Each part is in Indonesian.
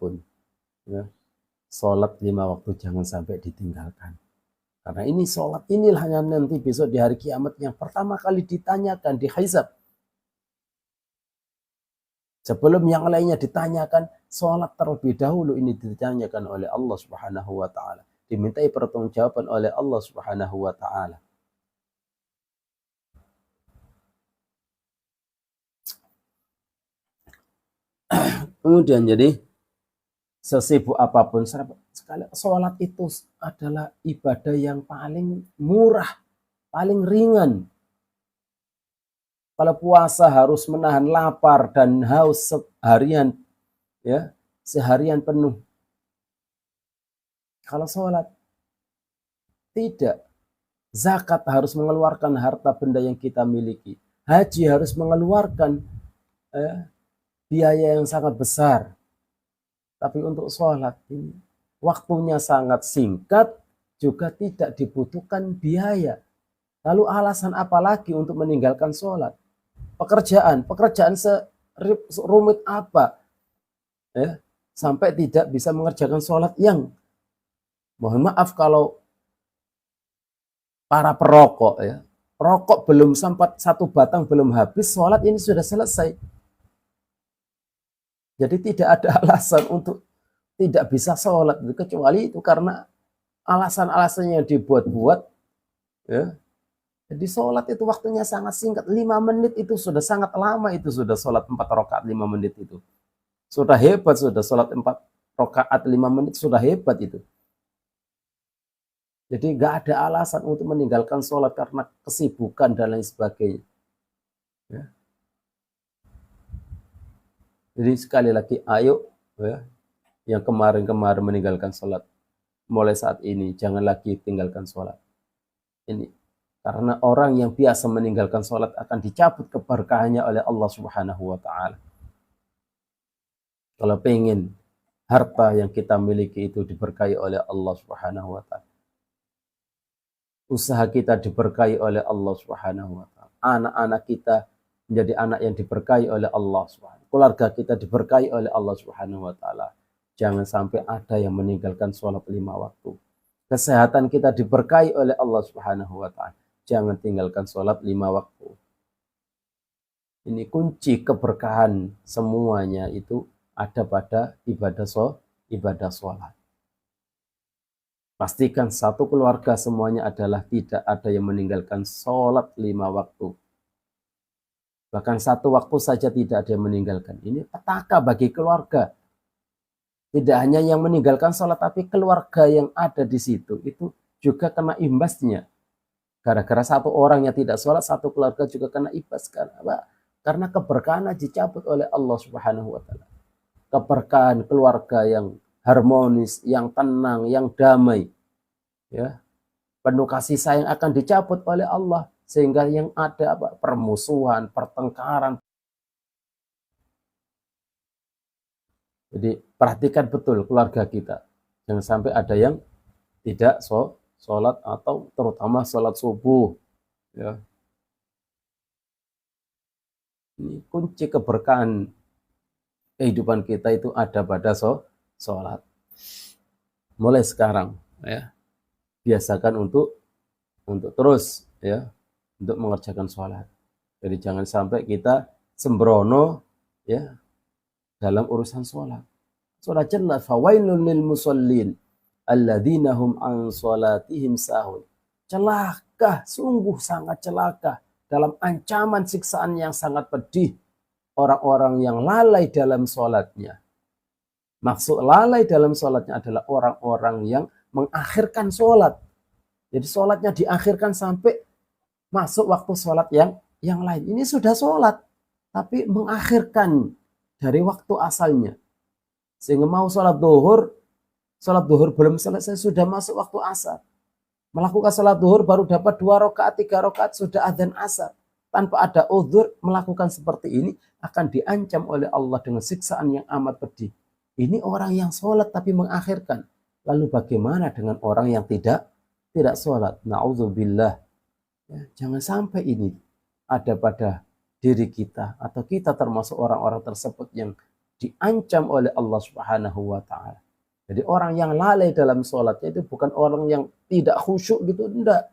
apapun, ya, sholat 5 waktu jangan sampai ditinggalkan. Karena ini sholat inilah yang nanti besok di hari kiamat yang pertama kali ditanyakan, dihisab. Sebelum yang lainnya ditanyakan, sholat terlebih dahulu ini ditanyakan oleh Allah Subhanahu wa Ta'ala. Dimintai pertanggungjawaban oleh Allah Subhanahu wa Ta'ala. Kemudian jadi sesibuk apapun sekali sholat itu adalah ibadah yang paling murah, paling ringan. Kalau puasa harus menahan lapar dan haus seharian, ya, seharian penuh. Kalau sholat tidak. Zakat harus mengeluarkan harta benda yang kita miliki. Haji harus mengeluarkan biaya yang sangat besar. Tapi untuk sholat ini waktunya sangat singkat, juga tidak dibutuhkan biaya. Lalu alasan apa lagi untuk meninggalkan sholat? Pekerjaan serumit apa? Ya, sampai tidak bisa mengerjakan sholat yang, mohon maaf kalau para perokok, ya, rokok belum sempat 1 batang belum habis, sholat ini sudah selesai. Jadi tidak ada alasan untuk tidak bisa sholat, kecuali itu karena alasan-alasannya yang dibuat-buat. Ya. Jadi sholat itu waktunya sangat singkat, 5 menit itu sudah sangat lama, itu sudah sholat 4 rakaat 5 menit itu. Sudah hebat, sudah sholat 4 rakaat 5 menit, sudah hebat itu. Jadi nggak ada alasan untuk meninggalkan sholat karena kesibukan dan lain sebagainya. Ya. Jadi sekali lagi, ayo, ya, yang kemarin-kemarin meninggalkan sholat, mulai saat ini jangan lagi tinggalkan sholat. Ini karena orang yang biasa meninggalkan sholat akan dicabut keberkahannya oleh Allah Subhanahu wa Ta'ala. Kalau pengen harta yang kita miliki itu diberkahi oleh Allah Subhanahu wa Ta'ala, usaha kita diberkahi oleh Allah Subhanahu wa Ta'ala, anak-anak kita menjadi anak yang diberkahi oleh Allah Subhanahu, keluarga kita diberkahi oleh Allah Subhanahu wa Ta'ala, jangan sampai ada yang meninggalkan sholat 5 waktu. Kesehatan kita diberkahi oleh Allah Subhanahu wa Ta'ala, jangan tinggalkan sholat 5 waktu. Ini kunci keberkahan semuanya itu ada pada ibadah sholat. Pastikan satu keluarga semuanya adalah tidak ada yang meninggalkan sholat 5 waktu. Bahkan 1 waktu saja tidak ada yang meninggalkan. Ini petaka bagi keluarga. Tidak hanya yang meninggalkan sholat, tapi keluarga yang ada di situ itu juga kena imbasnya. Gara-gara 1 orang yang tidak sholat, 1 keluarga juga kena imbas. Karena keberkahan dicabut oleh Allah Subhanahu wa Ta'ala. Keberkahan keluarga yang harmonis, yang tenang, yang damai, ya, penuh kasih sayang akan dicabut oleh Allah, sehingga yang ada permusuhan, pertengkaran. Jadi perhatikan betul keluarga kita, jangan sampai ada yang tidak sholat atau terutama sholat subuh, ya. Ini kunci keberkahan kehidupan kita itu ada pada sholat. Mulai sekarang, ya, biasakan untuk terus, ya, untuk mengerjakan sholat. Jadi jangan sampai kita sembrono, ya, dalam urusan sholat. Sudah jelas, fawailun lil musallin alladzina hum an sholatihim sahun. Celaka, sungguh sangat celaka, dalam ancaman siksaan yang sangat pedih, orang-orang yang lalai dalam sholatnya. Maksud lalai dalam sholatnya adalah orang-orang yang mengakhirkan sholat. Jadi sholatnya diakhirkan sampai masuk waktu sholat yang lain. Ini sudah sholat, tapi mengakhirkan dari waktu asalnya. Sehingga mau sholat duhur belum selesai, sudah masuk waktu asar. Melakukan sholat duhur baru dapat 2 rakaat, 3 rakaat, sudah adzan asar. Tanpa ada uzur, melakukan seperti ini akan diancam oleh Allah dengan siksaan yang amat pedih. Ini orang yang sholat tapi mengakhirkan. Lalu bagaimana dengan orang yang tidak sholat? Na'udzubillah. Ya, jangan sampai ini ada pada diri kita, atau kita termasuk orang-orang tersebut yang diancam oleh Allah Subhanahu wa taala. Jadi orang yang lalai dalam sholatnya itu bukan orang yang tidak khusyuk gitu, enggak.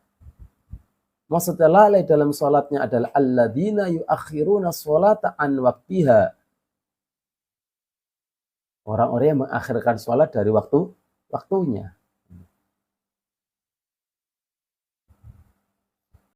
Maksudnya lalai dalam sholatnya adalah alladzina yuakhiruna sholata an waktiha. Orang-orang yang mengakhirkan sholat dari waktunya.